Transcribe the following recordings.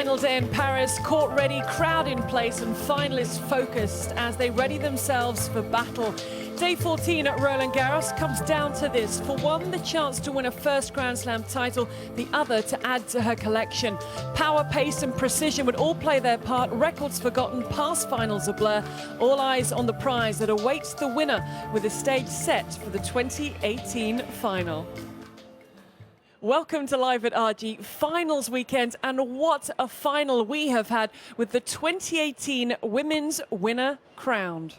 final day in Paris, court ready, crowd in place, and finalists focused as they ready themselves for battle. Day 14 at Roland-Garros comes down to this. For one, the chance to win a first Grand Slam title, the other to add to her collection. Power, pace and precision would all play their part, records forgotten, past finals a blur. All eyes on the prize that awaits the winner with the stage set for the 2018 final. Welcome to Live at RG Finals Weekend, and what a final we have had with the 2018 Women's Winner crowned.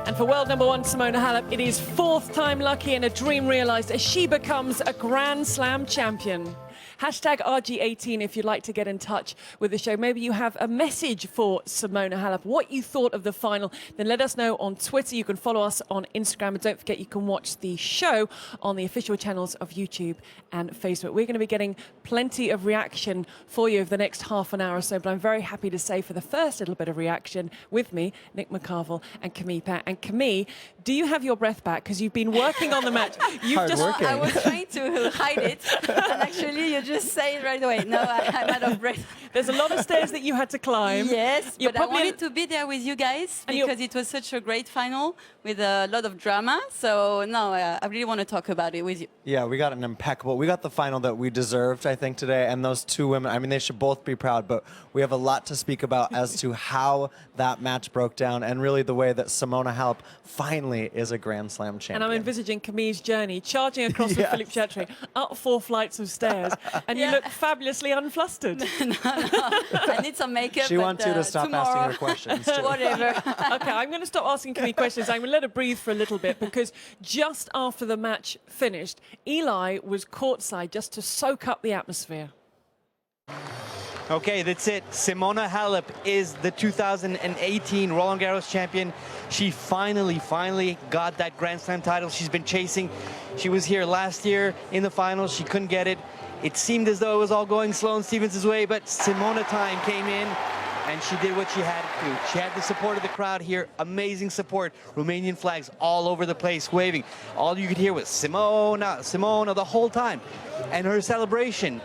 And for world number one Simona Halep, it is fourth time lucky and a dream realised as she becomes a Grand Slam champion. Hashtag RG18 if you'd like to get in touch with the show. Maybe you have a message for Simona Halep, what you thought of the final. Then let us know on Twitter. You can follow us on Instagram. And don't forget, you can watch the show on the official channels of YouTube and Facebook. We're going to be getting plenty of reaction for you over the next half an hour or so. But I'm very happy to say for the first little bit of reaction with me, Nick McCarville and Camille Pat. And Camille, do you have your breath back? Because you've been working on the match. I was trying to hide it. And actually, you just say it right away. No, I'm out of breath. There's a lot of stairs that you had to climb. Yes, but I wanted to be there with you guys because it was such a great final with a lot of drama. So, no, I really want to talk about it with you. Yeah, we got an impeccable. We got the final that we deserved, I think, today. And those two women, I mean, they should both be proud. But we have a lot to speak about as to how that match broke down and really the way that Simona Halep finally is a Grand Slam champion. And I'm envisaging Camille's journey, charging across with Philippe Chatrier, up 4 flights of stairs. And you look fabulously unflustered. No. I need some makeup. She wants you to stop asking her questions, too. Whatever. Okay, I'm going to stop asking Camille questions. I'm going to let her breathe for a little bit because just after the match finished, Eli was courtside just to soak up the atmosphere. Okay, that's it. Simona Halep is the 2018 Roland-Garros champion. She finally got that Grand Slam title she's been chasing. She was here last year in the finals. She couldn't get it. It seemed as though it was all going Sloane Stephens' way, but Simona time came in and she did what she had to do. She had the support of the crowd here, amazing support. Romanian flags all over the place waving. All you could hear was Simona, Simona the whole time. And her celebration,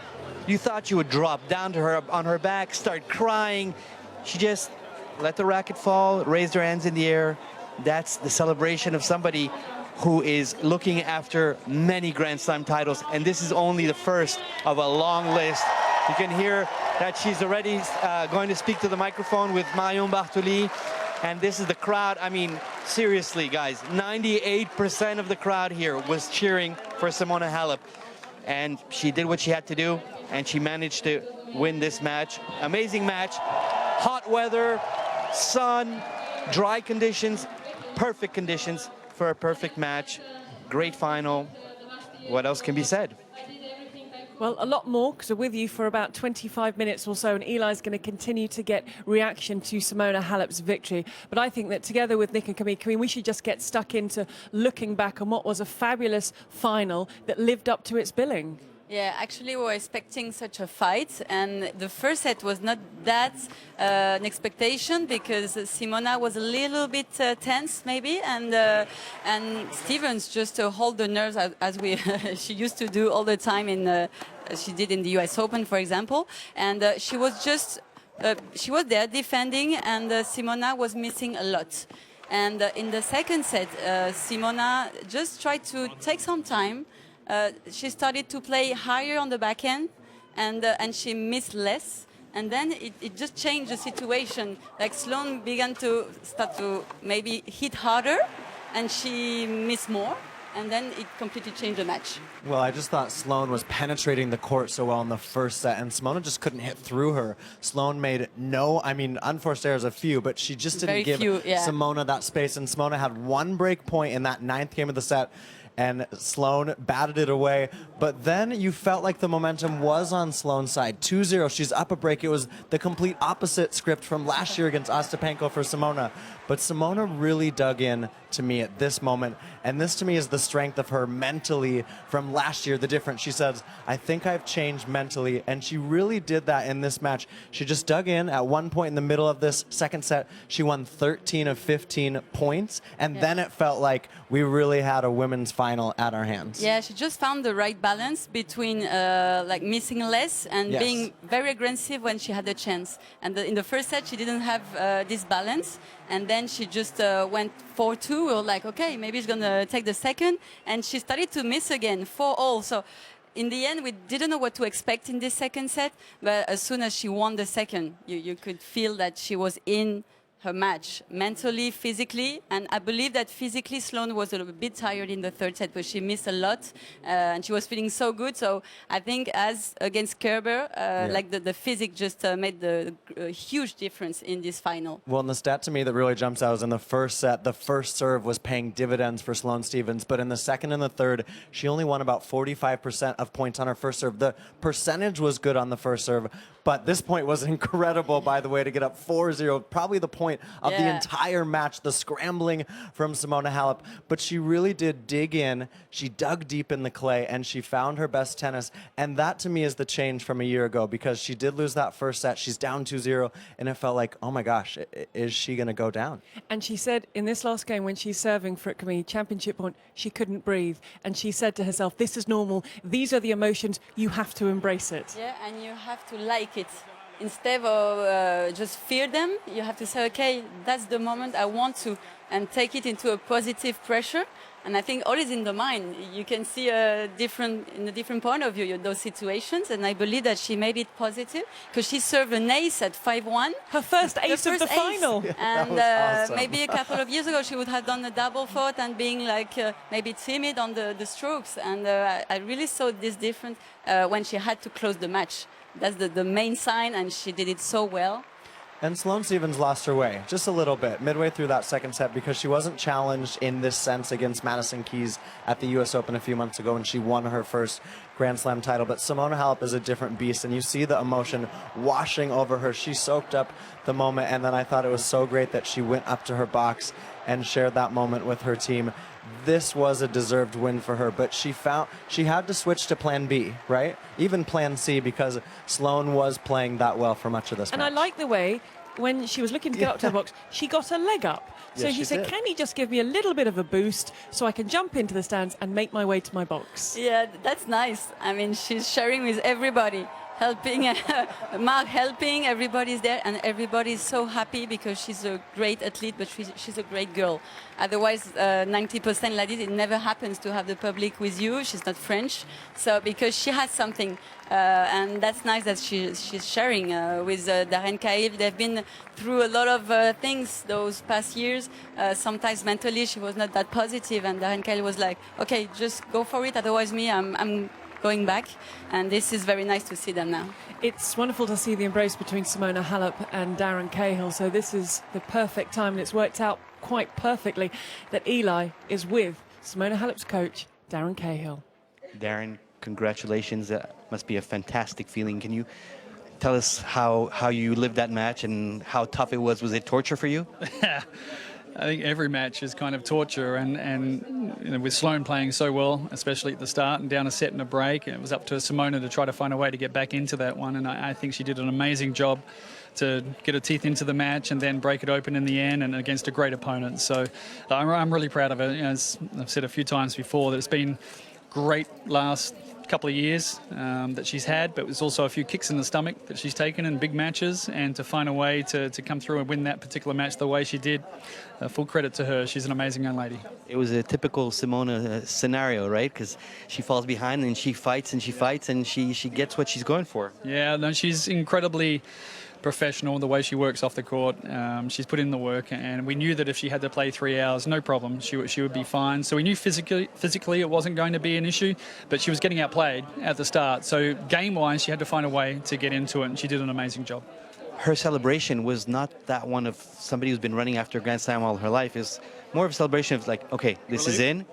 you thought you would drop down to her on her back, start crying. She just let the racket fall, raised her hands in the air. That's the celebration of somebody who is looking after many Grand Slam titles, and this is only the first of a long list. You can hear that she's already going to speak to the microphone with Marion Bartoli, and this is the crowd. I mean, seriously, guys, 98% of the crowd here was cheering for Simona Halep, and she did what she had to do, and she managed to win this match. Amazing match, hot weather, sun, dry conditions, perfect conditions for a perfect match. Great final. What else can be said? Well, a lot more, because we're with you for about 25 minutes or so, and Eli's going to continue to get reaction to Simona Halep's victory. But I think that together with Nick and Camille, we should just get stuck into looking back on what was a fabulous final that lived up to its billing. Yeah, actually we were expecting such a fight, and the first set was not that an expectation because Simona was a little bit tense maybe, and Stephens just hold the nerves as we she used to do all the time in she did in the US Open, for example, and she was just she was there defending, and Simona was missing a lot. And in the second set, Simona just tried to take some time. She started to play higher on the backhand, and she missed less. And then it just changed the situation. Like Sloane began to start to maybe hit harder, and she missed more. And then it completely changed the match. Well, I just thought Sloane was penetrating the court so well in the first set, and Simona just couldn't hit through her. Sloane made unforced errors a few, but she just didn't give Simona that space. And Simona had one break point in that 9th game of the set, and Sloane batted it away. But then you felt like the momentum was on Sloane's side. 2-0, she's up a break. It was the complete opposite script from last year against Ostapenko for Simona. But Simona really dug in to me at this moment. And this to me is the strength of her mentally from last year, the difference. She says, I think I've changed mentally. And she really did that in this match. She just dug in at one point in the middle of this second set. She won 13 of 15 points. And then it felt like we really had a women's final final at our hands. Yeah, she just found the right balance between like missing less and being very aggressive when she had the chance. And in the first set, she didn't have this balance. And then she just went 4-2. We were like, okay, maybe she's going to take the second. And she started to miss again, 4-all. So in the end, we didn't know what to expect in this second set. But as soon as she won the second, you could feel that she was in her match, mentally, physically, and I believe that physically Sloane was a little bit tired in the third set, but she missed a lot, and she was feeling so good. So I think, as against Kerber, like the physique just made the huge difference in this final. Well, and the stat to me that really jumps out is in the first set, the first serve was paying dividends for Sloane Stephens, but in the second and the third, she only won about 45% of points on her first serve. The percentage was good on the first serve, but this point was incredible, by the way, to get up 4-0, probably the point of the entire match, the scrambling from Simona Halep. But she really did dig in. She dug deep in the clay, and she found her best tennis. And that, to me, is the change from a year ago, because she did lose that first set. She's down 2-0, and it felt like, oh, my gosh, is she going to go down? And she said in this last game, when she's serving for Kamau championship point, she couldn't breathe. And she said to herself, this is normal. These are the emotions. You have to embrace it. Yeah, and you have to like it. Instead of just fear them, you have to say, okay, that's the moment I want to, and take it into a positive pressure. And I think all is in the mind. You can see in a different point of view those situations, and I believe that she made it positive, because she served an ace at 5-1. Her first ace of the final. Yeah, and awesome. maybe a couple of years ago she would have done a double fault and being like maybe timid on the strokes. And I really saw this difference when she had to close the match. That's the main sign, and she did it so well. And Sloane Stephens lost her way just a little bit midway through that second set, because she wasn't challenged in this sense against Madison Keys at the U.S. Open a few months ago when she won her first Grand Slam title. But Simona Halep is a different beast, and you see the emotion washing over her. She soaked up the moment, and then I thought it was so great that she went up to her box and shared that moment with her team. This was a deserved win for her, but she had to switch to plan B, right? Even plan C, because Sloane was playing that well for much of this match. And I like the way, when she was looking to get up to the box, she got her leg up. So she said, can you just give me a little bit of a boost so I can jump into the stands and make my way to my box? Yeah, that's nice. I mean, she's sharing with everybody. Helping, Mark helping, everybody's there, and everybody's so happy because she's a great athlete, but she's a great girl. Otherwise, 90% like this, it never happens to have the public with you. She's not French, so because she has something, and that's nice that she's sharing with Darren Cahill. They've been through a lot of things those past years. Sometimes mentally she was not that positive, and Darren Cahill was like, okay, just go for it, otherwise I'm going back, and this is very nice to see them now. It's wonderful to see the embrace between Simona Halep and Darren Cahill, so this is the perfect time, and it's worked out quite perfectly that Eli is with Simona Halep's coach, Darren Cahill. Darren, congratulations. That must be a fantastic feeling. Can you tell us how you lived that match and how tough it was? Was it torture for you? I think every match is kind of torture, and you know, with Sloane playing so well, especially at the start and down a set and a break, it was up to Simona to try to find a way to get back into that one, and I think she did an amazing job to get her teeth into the match and then break it open in the end, and against a great opponent. So I'm really proud of her. You know, as I've said a few times before, that it's been great last couple of years that she's had, but there's also a few kicks in the stomach that she's taken in big matches, and to find a way to come through and win that particular match the way she did, full credit to her. She's an amazing young lady. It was a typical Simona scenario, right? Because she falls behind and she fights and she fights and she gets what she's going for. Yeah, no, she's incredibly professional, the way she works off the court. She's put in the work, and we knew that if she had to play 3 hours, no problem, she would be fine. So we knew physically it wasn't going to be an issue, but she was getting outplayed at the start. So game-wise, she had to find a way to get into it, and she did an amazing job. Her celebration was not that one of somebody who's been running after Grand Slam all her life. It's more of a celebration of like, okay, this is in,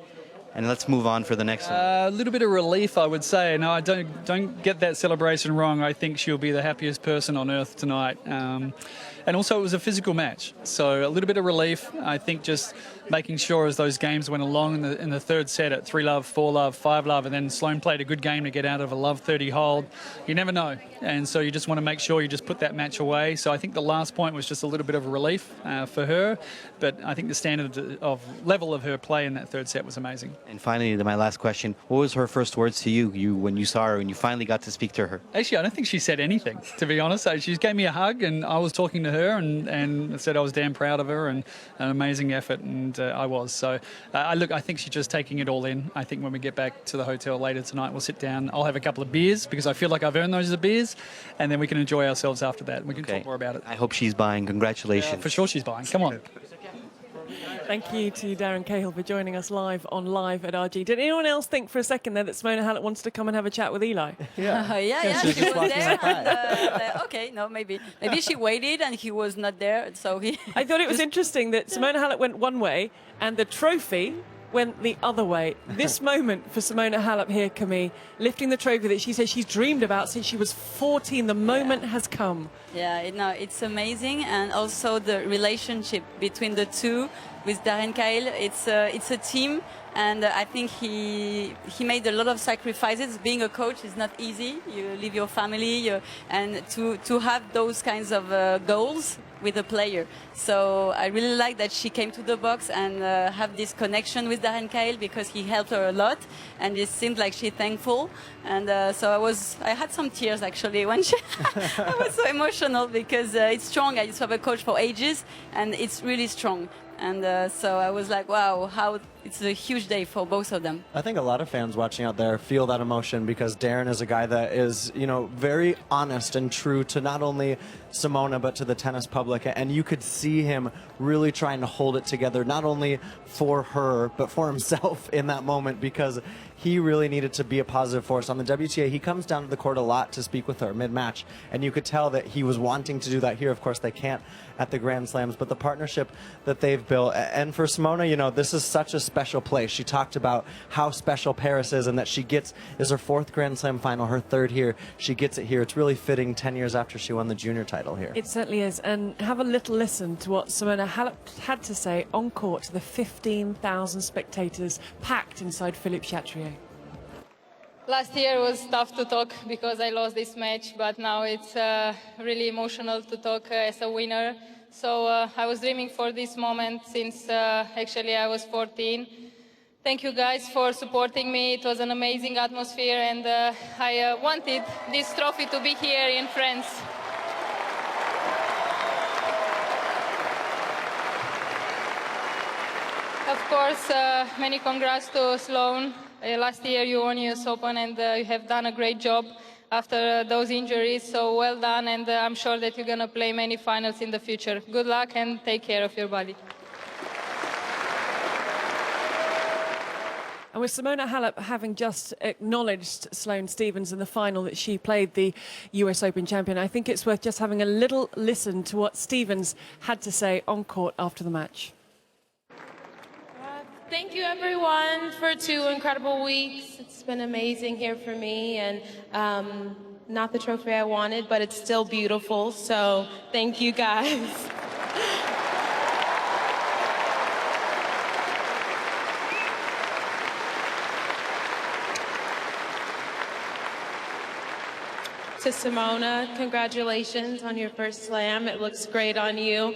and let's move on for the next one. A little bit of relief, I would say. No, I don't get that celebration wrong. I think she'll be the happiest person on earth tonight. And also, it was a physical match, so a little bit of relief. I think just making sure as those games went along in the third set at 3-love, 4-love, 5-love, and then Sloane played a good game to get out of a love 30 hold. You never know. And so you just want to make sure you just put that match away. So I think the last point was just a little bit of a relief for her. But I think the standard of level of her play in that third set was amazing. And finally, my last question, what was her first words to you when you saw her, when you finally got to speak to her? Actually, I don't think she said anything, to be honest. She just gave me a hug, and I was talking to her and said I was damn proud of her and an amazing effort, and I was. So, I think she's just taking it all in. I think when we get back to the hotel later tonight, we'll sit down. I'll have a couple of beers because I feel like I've earned those beers, and then we can enjoy ourselves after that. We can talk more about it. I hope she's buying. Congratulations. Yeah, for sure she's buying. Come on. Thank you to Darren Cahill for joining us live on Live at RG. Did anyone else think for a second there that Simona Halep wants to come and have a chat with Eli? Yeah, she was there. And, okay, no, maybe she waited and he was not there, so he. I thought it was interesting that Simona Halep went one way and the trophy went the other way. This moment for Simona Halep here, Camille, lifting the trophy that she says she's dreamed about since she was 14. The moment has come. Yeah, it's amazing, and also the relationship between the two with Darren Cahill. It's a team, and I think he made a lot of sacrifices. Being a coach is not easy. You leave your family, and to have those kinds of goals with a player. So I really like that she came to the box and have this connection with Darren Cahill because he helped her a lot, and it seemed like she's thankful. And so I had some tears actually when she. I was so emotional because it's strong. I used to have a coach for ages, and it's really strong. And so I was like, wow, how it's a huge day for both of them. I think a lot of fans watching out there feel that emotion because Darren is a guy that is, very honest and true to not only Simona but to the tennis public. And you could see him really trying to hold it together, not only for her but for himself in that moment, because he really needed to be a positive force on the WTA. He comes down to the court a lot to speak with her mid-match, and you could tell that he was wanting to do that here. Of course, they can't at the Grand Slams, but the partnership that they've built. And for Simona, this is such a special place. She talked about how special Paris is and that is her 4th Grand Slam final, her 3rd here. She gets it here. It's really fitting 10 years after she won the junior title here. It certainly is. And have a little listen to what Simona Halep had to say on court to the 15,000 spectators packed inside Philippe Chatrier. Last year was tough to talk because I lost this match, but now it's really emotional to talk as a winner. So I was dreaming for this moment since actually I was 14. Thank you guys for supporting me. It was an amazing atmosphere, and I wanted this trophy to be here in France. Of course, many congrats to Sloane. Last year you won US Open, and you have done a great job after those injuries, so well done, and I'm sure that you're going to play many finals in the future. Good luck and take care of your body. And with Simona Halep having just acknowledged Sloane Stephens in the final that she played the US Open champion, I think it's worth just having a little listen to what Stephens had to say on court after the match. Thank you, everyone, for 2 incredible weeks. It's been amazing here for me, and not the trophy I wanted, but it's still beautiful, so thank you, guys. To Simona, congratulations on your first slam. It looks great on you.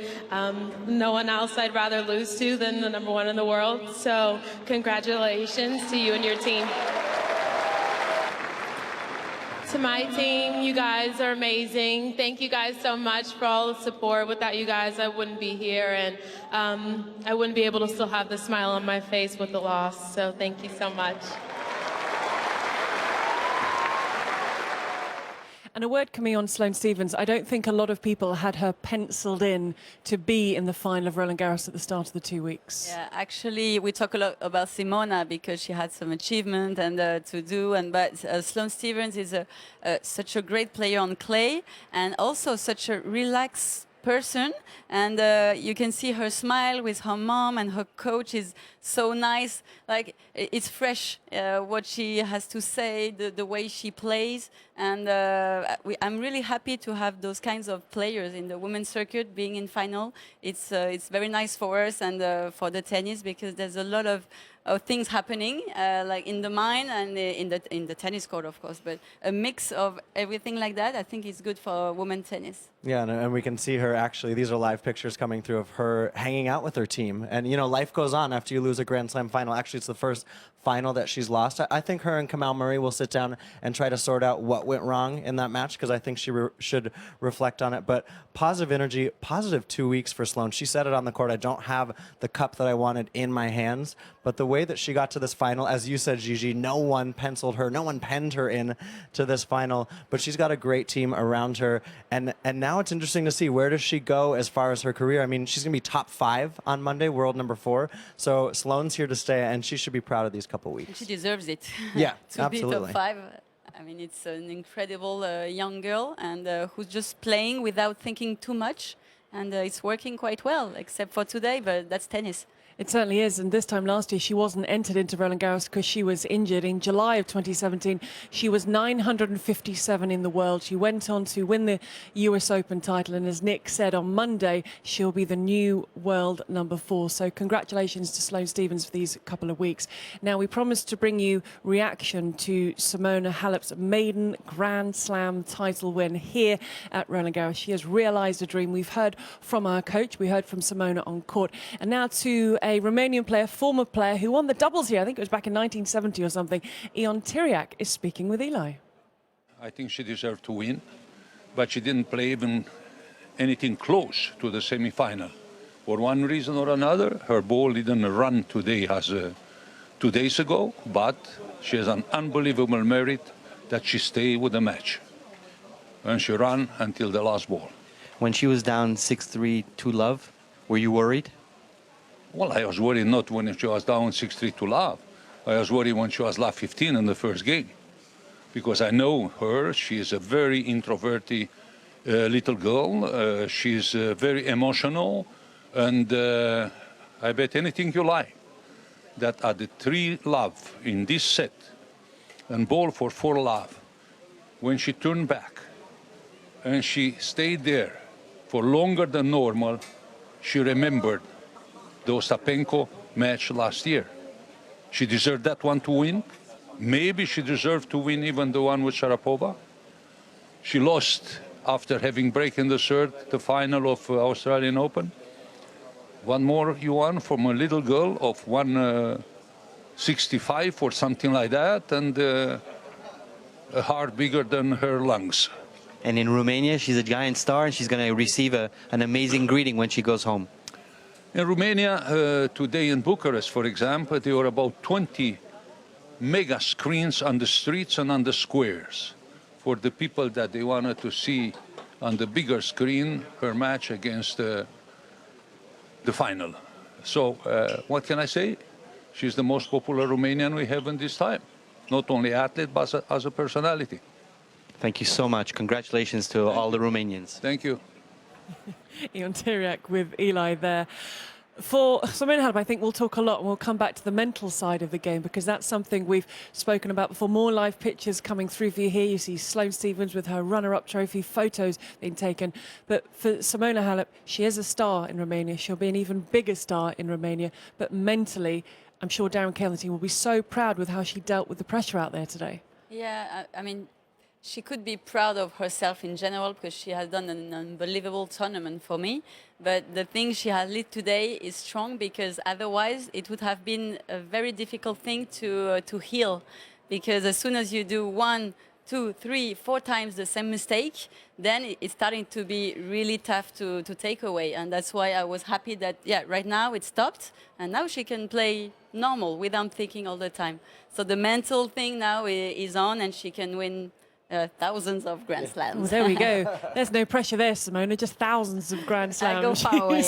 No one else I'd rather lose to than the #1 in the world. So congratulations to you and your team. To my team, you guys are amazing. Thank you guys so much for all the support. Without you guys, I wouldn't be here, and I wouldn't be able to still have the smile on my face with the loss. So thank you so much. And a word coming on Sloane Stephens. I don't think a lot of people had her penciled in to be in the final of Roland-Garros at the start of the 2 weeks. Yeah, actually, we talk a lot about Simona because she had some achievement and to do. But Sloane Stephens is such a great player on clay, and also such a relaxed person, and you can see her smile with her mom, and her coach is so nice. Like, it's fresh what she has to say, the way she plays, and I'm really happy to have those kinds of players in the women's circuit being in final. It's very nice for us and for the tennis, because there's a lot of things happening, like in the mind and in the tennis court, of course, but a mix of everything like that, I think is good for women's tennis. Yeah, and we can see her actually, these are live pictures coming through of her hanging out with her team. And, you know, life goes on after you lose a Grand Slam final. Actually, it's the first final that she's lost. I think her and Kamau Murray will sit down and try to sort out what went wrong in that match, because I think she should reflect on it. But positive energy, positive 2 weeks for Sloane. She said it on the court, I don't have the cup that I wanted in my hands. But the way that she got to this final, as you said, Gigi, no one penciled her, no one penned her in to this final. But she's got a great team around her. And now it's interesting to see, where does she go as far as her career? I mean, she's going to be top 5 on Monday, world number 4. So Sloane's here to stay, and she should be proud of these couple weeks. She deserves it. Yeah, to absolutely. be top 5. I mean, it's an incredible young girl, and who's just playing without thinking too much. And it's working quite well, except for today, but that's tennis. It certainly is, and this time last year she wasn't entered into Roland-Garros because she was injured. In July of 2017, she was 957 in the world. She went on to win the US Open title, and as Nick said, on Monday, she'll be the new world number 4. So congratulations to Sloane Stephens for these couple of weeks. Now, we promised to bring you reaction to Simona Halep's maiden Grand Slam title win here at Roland-Garros. She has realised a dream. We've heard from our coach, we heard from Simona on court, and now to a Romanian player, former player, who won the doubles here. I think it was back in 1970 or something. Ion Tiriac is speaking with Eli. I think she deserved to win, but she didn't play even anything close to the semi-final. For one reason or another, her ball didn't run today as 2 days ago, but she has an unbelievable merit that she stayed with the match. And she ran until the last ball. When she was down 6-3 to love, were you worried? Well, I was worried not when she was down 6-3 to love. I was worried when she was love 15 in the first game. Because I know her, she is a very introverted little girl. She's very emotional. And I bet anything you like that at the 3 love in this set and ball for 4 love, when she turned back and she stayed there for longer than normal, she remembered the Ostapenko match last year. She deserved that one to win. Maybe she deserved to win even the one with Sharapova. She lost after having broken the third, the final of Australian Open. One more you won from a little girl of 165 or something like that, and a heart bigger than her lungs. And in Romania, she's a giant star, and she's going to receive an amazing greeting when she goes home. In Romania, today in Bucharest, for example, there were about 20 mega screens on the streets and on the squares for the people that they wanted to see on the bigger screen her match against the final. So what can I say? She's the most popular Romanian we have in this time. Not only athlete, but as a personality. Thank you so much. Congratulations to all the Romanians. Thank you. Ion Tiriac with Eli there. For Simona Halep, I think we'll talk a lot, and we'll come back to the mental side of the game, because that's something we've spoken about before. More live pictures coming through for you here. You see Sloane Stephens with her runner-up trophy, photos being taken. But for Simona Halep, she is a star in Romania. She'll be an even bigger star in Romania. But mentally, I'm sure Darren Cahill and the team will be so proud with how she dealt with the pressure out there today. Yeah, I mean, she could be proud of herself in general, because she has done an unbelievable tournament for me. But the thing she has led today is strong, because otherwise it would have been a very difficult thing to heal. Because as soon as you do 1, 2, 3, 4 times the same mistake, then it's starting to be really tough to take away. And that's why I was happy that, yeah, right now it stopped, and now she can play normal without thinking all the time. So the mental thing now is on, and she can win thousands of Grand Slams. Well, there we go. There's no pressure there, Simona, just thousands of Grand Slams. I go far away.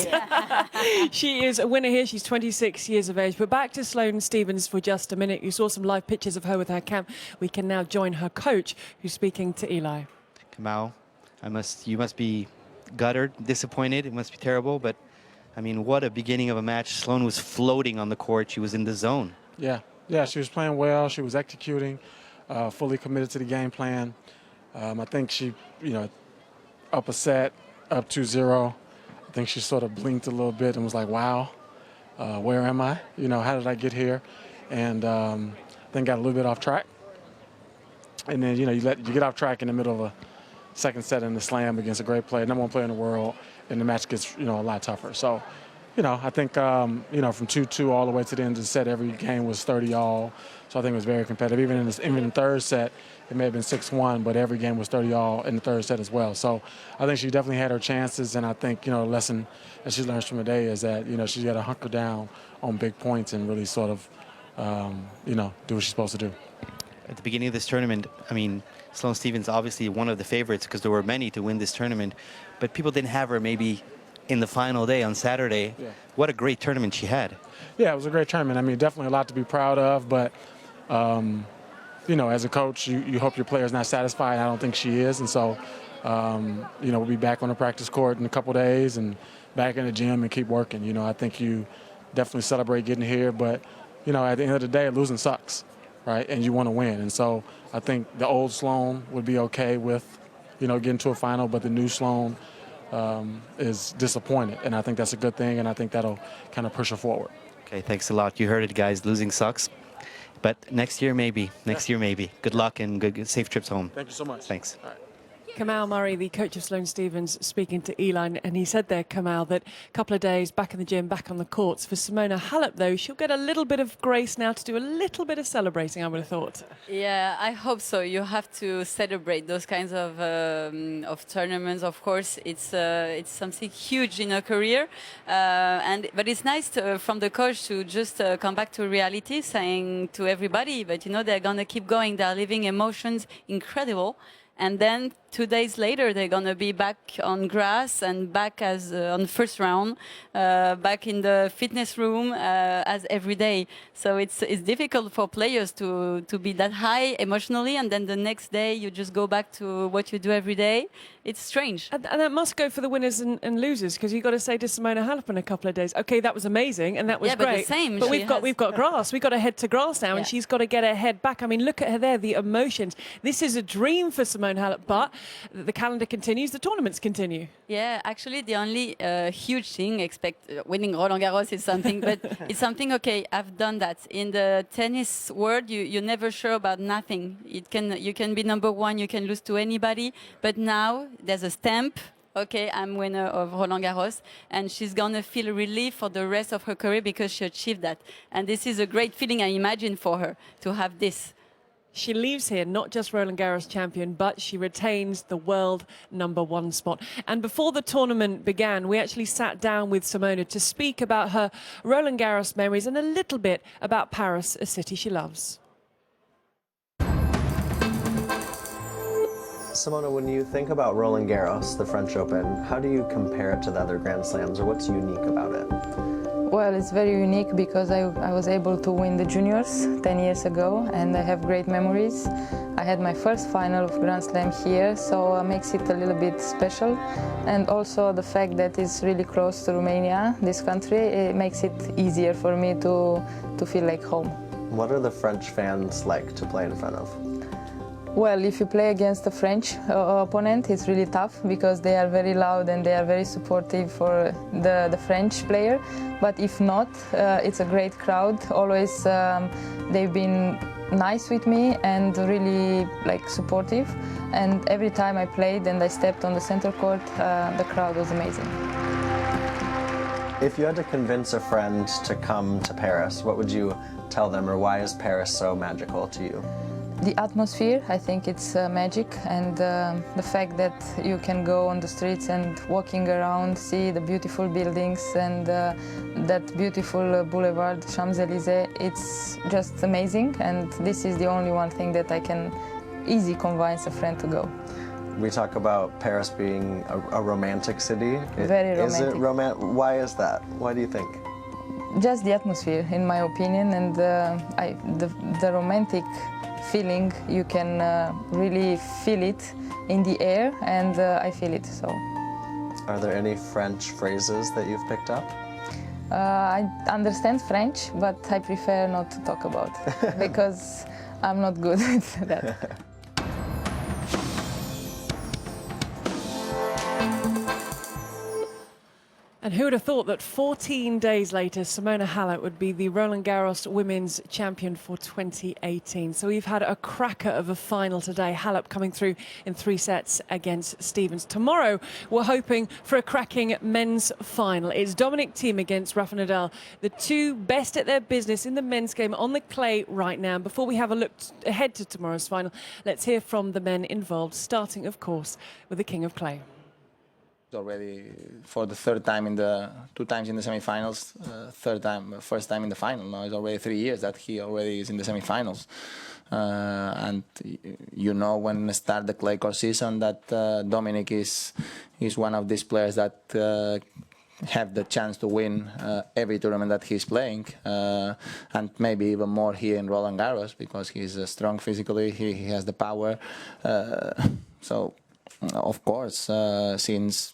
She is a winner here. She's 26 years of age. But back to Sloane Stephens for just a minute. You saw some live pictures of her with her camp. We can now join her coach, who's speaking to Eli. Kamau, you must be guttered, disappointed. It must be terrible, but I mean, what a beginning of a match. Sloane was floating on the court. She was in the zone. Yeah, she was playing well. She was executing, fully committed to the game plan. I think she, up a set, up 2-0. I think she sort of blinked a little bit and was like, wow, where am I? How did I get here? And then got a little bit off track. And then, you get off track in the middle of a second set in the slam against a great player, number one player in the world, and the match gets, a lot tougher. So, I think, from 2-2 all the way to the end of the set, every game was 30-all. So I think it was very competitive. Even in the third set, it may have been 6-1, but every game was 30-all in the third set as well. So I think she definitely had her chances, and I think, the lesson that she learns from today is that, she's got to hunker down on big points and really sort of, do what she's supposed to do. At the beginning of this tournament, I mean, Sloane Stephens obviously one of the favorites because there were many to win this tournament, but people didn't have her maybe in the final day on Saturday. Yeah. What a great tournament she had. Yeah, it was a great tournament. I mean, definitely a lot to be proud of, but, as a coach, you hope your player's not satisfied. I don't think she is, and so, we'll be back on the practice court in a couple days and back in the gym and keep working. I think you definitely celebrate getting here, but, at the end of the day, losing sucks, right? And you want to win. And so I think the old Sloane would be okay with, getting to a final, but the new Sloane is disappointed. And I think that's a good thing, and I think that'll kind of push her forward. Okay, thanks a lot. You heard it, guys. Losing sucks. But next year, maybe. Next year, maybe. Good luck and good safe trips home. Thank you so much. Thanks. All right. Kamau Murray, the coach of Sloane Stephens, speaking to Eli, and he said there, Kamau, that a couple of days back in the gym, back on the courts. For Simona Halep, though, she'll get a little bit of grace now to do a little bit of celebrating, I would have thought. Yeah, I hope so. You have to celebrate those kinds of tournaments. Of course, it's something huge in her career, but it's nice from the coach to just come back to reality, saying to everybody, but they're gonna keep going. They're living emotions incredible. And then 2 days later, they're going to be back on grass and back as on first round, back in the fitness room as every day. So it's difficult for players to be that high emotionally, and then the next day you just go back to what you do every day. It's strange. And that must go for the winners and losers, because you've got to say to Simona Halep in a couple of days, okay, that was amazing and that was great. But the same. But we've got grass. We've got to head to grass now, and she's got to get her head back. I mean, look at her there, the emotions. This is a dream for Simona Halep, but the calendar continues, the tournaments continue. Yeah, actually, the only huge thing, winning Roland-Garros is something, but it's something, okay, I've done that. In the tennis world, you're never sure about nothing. You can be number one, you can lose to anybody, but now there's a stamp. Okay, I'm winner of Roland-Garros, and she's going to feel relief for the rest of her career because she achieved that. And this is a great feeling, I imagine, for her to have this. She leaves here not just Roland-Garros champion, but she retains the world #1 spot. And before the tournament began, we actually sat down with Simona to speak about her Roland-Garros memories and a little bit about Paris, a city she loves. Simona, when you think about Roland-Garros, the French Open, how do you compare it to the other Grand Slams, or what's unique about it? Well, it's very unique because I was able to win the juniors 10 years ago, and I have great memories. I had my first final of Grand Slam here, so it makes it a little bit special. And also the fact that it's really close to Romania, this country, it makes it easier for me to feel like home. What are the French fans like to play in front of? Well, if you play against a French opponent, it's really tough because they are very loud and they are very supportive for the French player. But if not, it's a great crowd. Always they've been nice with me and really supportive. And every time I played and I stepped on the center court, the crowd was amazing. If you had to convince a friend to come to Paris, what would you tell them, or why is Paris so magical to you? The atmosphere, I think it's magic, and the fact that you can go on the streets and walking around, see the beautiful buildings and that beautiful boulevard, Champs-Élysées, it's just amazing, and this is the only one thing that I can easily convince a friend to go. We talk about Paris being a romantic city. Very romantic. Is it romantic? Why is that? Why do you think? Just the atmosphere, in my opinion, and the romantic feeling, you can really feel it in the air, and I feel it. So Are there any French phrases that you've picked up? I understand French, but I prefer not to talk about because I'm not good at that. And who would have thought that 14 days later, Simona Halep would be the Roland-Garros Women's Champion for 2018. So we've had a cracker of a final today. Halep coming through in 3 sets against Stevens. Tomorrow, we're hoping for a cracking men's final. It's Dominic Thiem against Rafa Nadal, the 2 best at their business in the men's game on the clay right now. And before we have a look ahead to tomorrow's final, let's hear from the men involved, starting, of course, with the King of Clay. Already for the 3rd time 2 times in the semi-finals, first time in the final. Now it's already 3 years that he already is in the semi-finals. And you know when we start the clay court season that Dominic is one of these players that have the chance to win every tournament that he's playing, and maybe even more here in Roland-Garros because he's strong physically, he has the power. So. Of course, since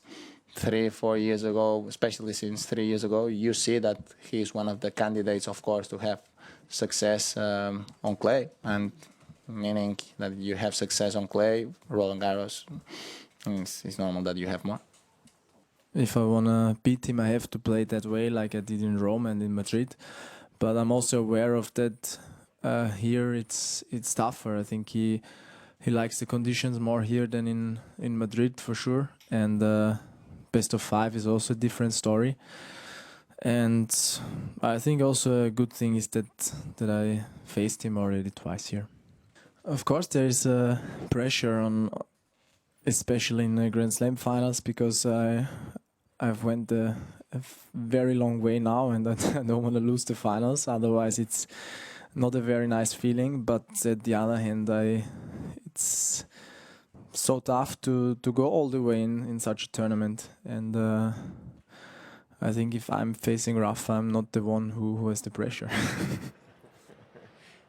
3-4 years ago, especially since 3 years ago, you see that he's one of the candidates, of course, to have success on clay. And meaning that you have success on clay, Roland-Garros, it's normal that you have more. If I want to beat him, I have to play that way like I did in Rome and in Madrid. But I'm also aware of that here it's tougher. I think he likes the conditions more here than in Madrid for sure, and best of 5 is also a different story. And I think also a good thing is that I faced him already twice here. Of course, there is pressure on, especially in the Grand Slam finals, because I've went a very long way now, and I don't want to lose the finals. Otherwise, it's not a very nice feeling. But at the other hand, it's so tough to go all the way in such a tournament, and I think if I'm facing Rafa, I'm not the one who has the pressure.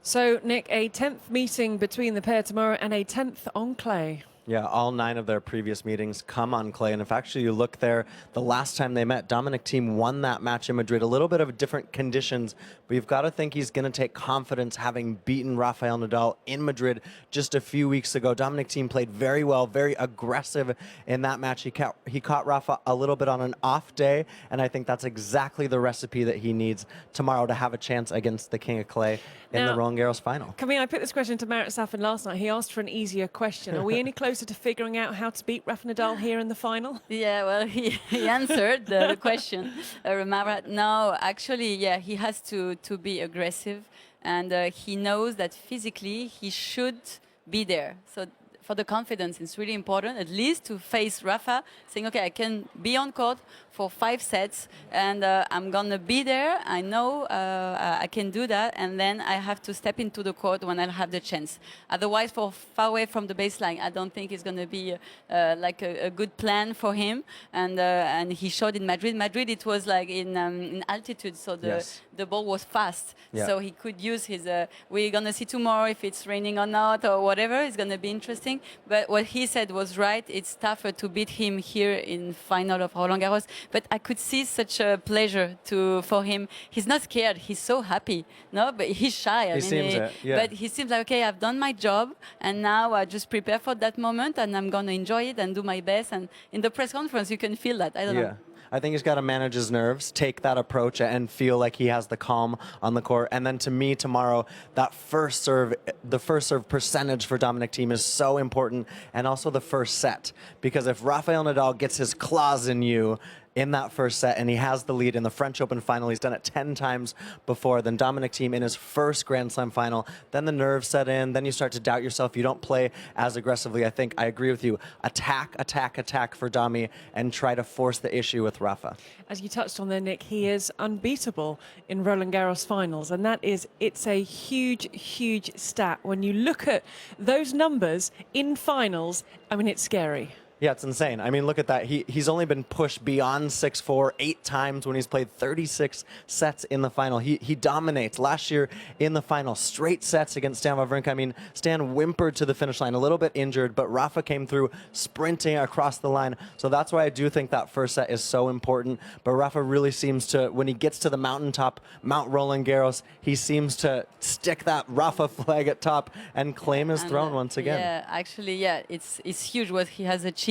So, Nick, a 10th meeting between the pair tomorrow and a 10th on clay. Yeah, all 9 of their previous meetings come on clay. And if actually you look there, the last time they met, Dominic Thiem won that match in Madrid. A little bit of different conditions, but you've got to think he's going to take confidence having beaten Rafael Nadal in Madrid just a few weeks ago. Dominic Thiem played very well, very aggressive in that match. He caught Rafa a little bit on an off day, and I think that's exactly the recipe that he needs tomorrow to have a chance against the King of Clay in the Roland-Garros final. Camille, I put this question to Marat Safin last night. He asked for an easier question. Are we any closer to figuring out how to beat Rafa Nadal here in the final? Yeah, well, he answered the question. Marat, no, actually, yeah, he has to be aggressive, and he knows that physically he should be there. So for the confidence, it's really important, at least to face Rafa, saying, okay, I can be on court for 5 sets, and I'm going to be there. I know I can do that, and then I have to step into the court when I'll have the chance. Otherwise, for far away from the baseline, I don't think it's going to be like a good plan for him. And he showed in Madrid. Madrid, it was like in altitude, so the ball was fast. Yeah. So he could use his, we're going to see tomorrow if it's raining or not or whatever. It's going to be interesting. But what he said was right. It's tougher to beat him here in final of Roland-Garros. But I could see such a pleasure for him. He's not scared. He's so happy. No, but he's shy. He seems it. Yeah. But he seems like, okay, I've done my job, and now I just prepare for that moment, and I'm going to enjoy it and do my best. And in the press conference, you can feel that. I don't know. I think he's got to manage his nerves, take that approach, and feel like he has the calm on the court. And then to me, tomorrow, that first serve, the first serve percentage for Dominic Thiem is so important, and also the first set. Because if Rafael Nadal gets his claws in you in that first set, and he has the lead in the French Open final, he's done it 10 times before, then Dominic Thiem in his first Grand Slam final, then the nerves set in, then you start to doubt yourself, you don't play as aggressively. I think I agree with you. Attack, attack, attack for Domi, and try to force the issue with Rafa. As you touched on there, Nick, he is unbeatable in Roland-Garros finals, and it's a huge, huge stat. When you look at those numbers in finals, I mean, it's scary. Yeah, it's insane. I mean, look at that. He's only been pushed beyond 6-4 8 times when he's played 36 sets in the final. He dominates. Last year in the final, straight sets against Stan Wawrinka. I mean, Stan whimpered to the finish line, a little bit injured, but Rafa came through sprinting across the line. So that's why I do think that first set is so important. But Rafa really seems to, when he gets to the mountaintop, Mount Roland-Garros, he seems to stick that Rafa flag at top and claim his throne once again. Yeah, actually, yeah, it's huge what he has achieved.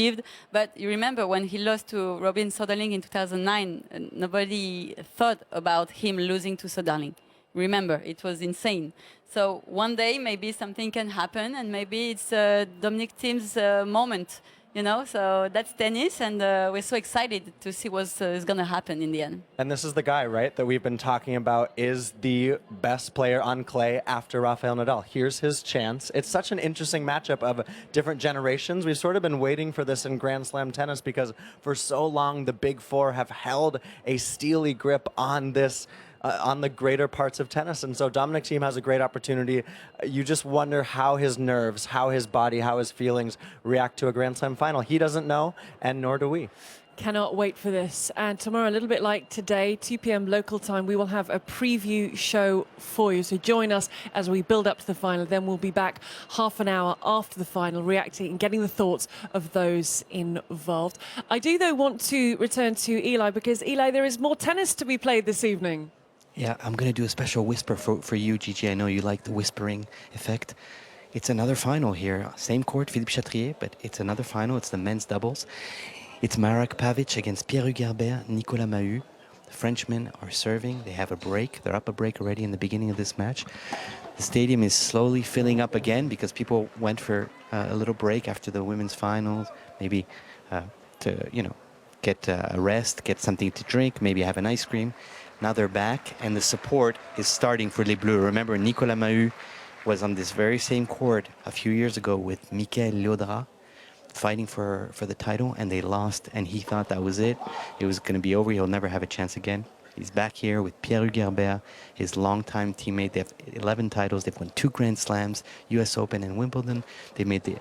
But you remember when he lost to Robin Soderling in 2009, nobody thought about him losing to Soderling. Remember, it was insane. So one day maybe something can happen, and maybe it's Dominic Thiem's moment. You know, so that's tennis, and we're so excited to see what's going to happen in the end. And this is the guy, right, that we've been talking about is the best player on clay after Rafael Nadal. Here's his chance. It's such an interesting matchup of different generations. We've sort of been waiting for this in Grand Slam tennis because for so long the Big Four have held a steely grip on this on the greater parts of tennis. And so Dominic Thiem has a great opportunity. You just wonder how his nerves, how his body, how his feelings react to a Grand Slam final. He doesn't know, and nor do we. Cannot wait for this. And tomorrow, a little bit like today, 2 p.m. local time, we will have a preview show for you. So join us as we build up to the final. Then we'll be back half an hour after the final, reacting and getting the thoughts of those involved. I do, though, want to return to Eli, because, Eli, there is more tennis to be played this evening. Yeah, I'm going to do a special whisper for you, Gigi. I know you like the whispering effect. It's another final here. Same court, Philippe Chatrier, but it's another final. It's the men's doubles. It's Marek Pavic against Pierre Hugerbert, Nicolas Mahut. The Frenchmen are serving. They have a break. They're up a break already in the beginning of this match. The stadium is slowly filling up again because people went for a little break after the women's finals, maybe to, you know, get a rest, get something to drink, maybe have an ice cream. Now they're back, and the support is starting for Les Bleus. Remember, Nicolas Mahut was on this very same court a few years ago with Michael Liodra, fighting for the title, and they lost, and he thought that was it. It was going to be over. He'll never have a chance again. He's back here with Pierre Hugerbert, his longtime teammate. They have 11 titles. They've won 2 Grand Slams, US Open and Wimbledon. They made the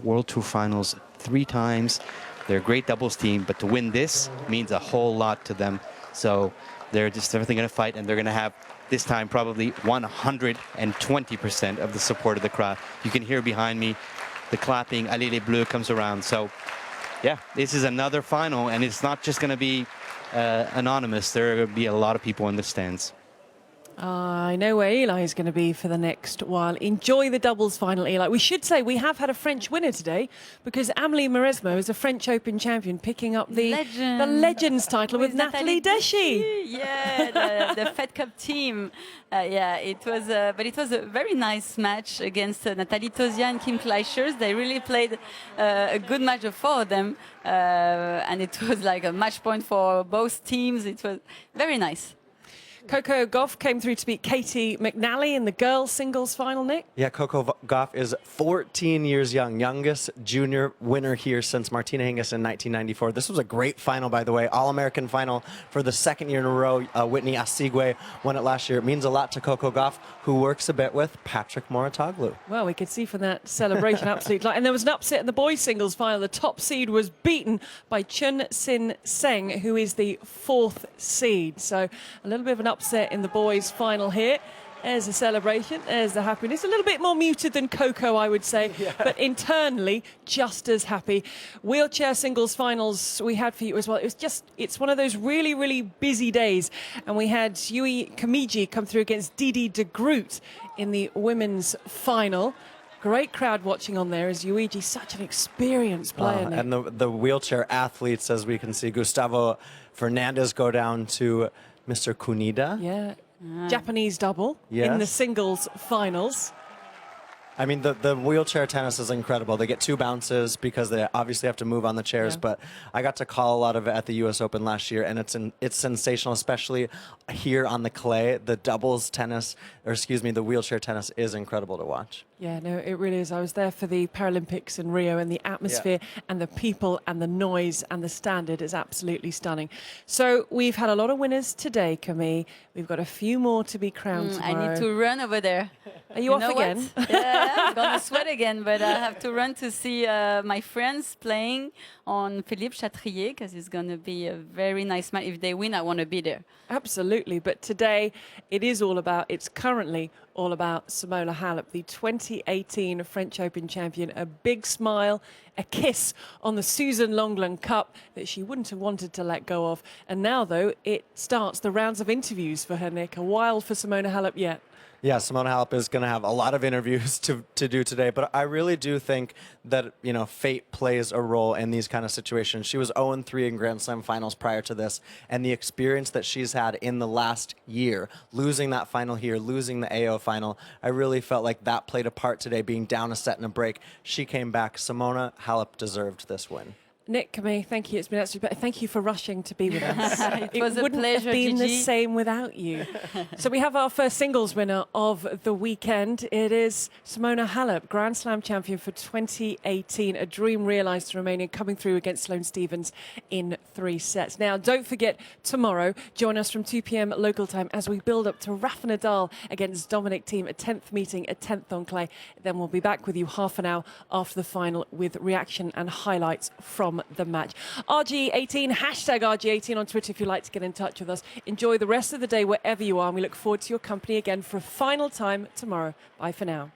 World Tour Finals 3 times. They're a great doubles team, but to win this means a whole lot to them. So they're just everything going to fight, and they're going to have this time probably 120% of the support of the crowd. You can hear behind me the clapping. Allez les Bleus comes around. So yeah, this is another final, and it's not just going to be anonymous. There are going to be a lot of people in the stands. I know where Eli is going to be for the next while. Enjoy the doubles final, Eli. We should say we have had a French winner today, because Amélie Mauresmo is a French Open champion, picking up the Legends title with Nathalie Deschy. Yeah, the Fed Cup team. Yeah, it was, but it was a very nice match against Nathalie Tauziat and Kim Clijsters. They really played a good match of 4 of them, and it was like a match point for both teams. It was very nice. Coco Gauff came through to beat Katie McNally in the girls' singles final, Nick. Yeah, Coco Gauff is 14 years young, youngest junior winner here since Martina Hingis in 1994. This was a great final, by the way, All-American final for the 2nd year in a row. Whitney Asigwe won it last year. It means a lot to Coco Gauff, who works a bit with Patrick Mouratoglou. Well, we could see from that celebration, absolutely. And there was an upset in the boys' singles final. The top seed was beaten by Chun Sin Seng, who is the 4th seed. So a little bit of an upset in the boys' final here. There's the celebration, there's the happiness. A little bit more muted than Coco, I would say, but internally just as happy. Wheelchair singles finals we had for you as well. It's one of those really, really busy days. And we had Yui Kamiji come through against Didi de Groot in the women's final. Great crowd watching on there, as Yuichi's such an experienced player. And the wheelchair athletes, as we can see, Gustavo Fernandez go down to Mr. Kunida. Yeah, Japanese double in the singles finals. I mean, the wheelchair tennis is incredible. They get 2 bounces because they obviously have to move on the chairs, but I got to call a lot of it at the US Open last year, and it's sensational, especially here on the clay. The doubles tennis, or excuse me, the wheelchair tennis is incredible to watch. Yeah, no, it really is. I was there for the Paralympics in Rio, and the atmosphere and the people and the noise and the standard is absolutely stunning. So we've had a lot of winners today, Camille. We've got a few more to be crowned tomorrow. I need to run over there. Are you off again? Yeah, I'm going to sweat again, but I have to run to see my friends playing on Philippe Chatrier, because it's going to be a very nice match. If they win, I want to be there. Absolutely. But today, it's currently all about Simona Halep, the 2018 French Open champion. A big smile, a kiss on the Susan Longland Cup that she wouldn't have wanted to let go of. And now, though, it starts the rounds of interviews for her, Nick. A while for Simona Halep yet. Yeah, Simona Halep is going to have a lot of interviews to do today, but I really do think that, you know, fate plays a role in these kind of situations. She was 0-3 in Grand Slam finals prior to this, and the experience that she's had in the last year, losing that final here, losing the AO final, I really felt like that played a part today, being down a set in a break. She came back. Simona Halep deserved this win. Nick, Camille, thank you. It's been absolutely. Thank you for rushing to be with us. It was a wouldn't pleasure, have been Gigi. the same without you. So we have our first singles winner of the weekend. It is Simona Halep, Grand Slam champion for 2018. A dream realised for Romania, coming through against Sloane Stephens in 3 sets. Now, don't forget, tomorrow, join us from 2 p.m. local time as we build up to Rafa Nadal against Dominic Thiem, a 10th meeting, a 10th on clay. Then we'll be back with you half an hour after the final with reaction and highlights from the match. RG18, hashtag RG18 on Twitter if you'd like to get in touch with us. Enjoy the rest of the day wherever you are, and we look forward to your company again for a final time tomorrow. Bye for now.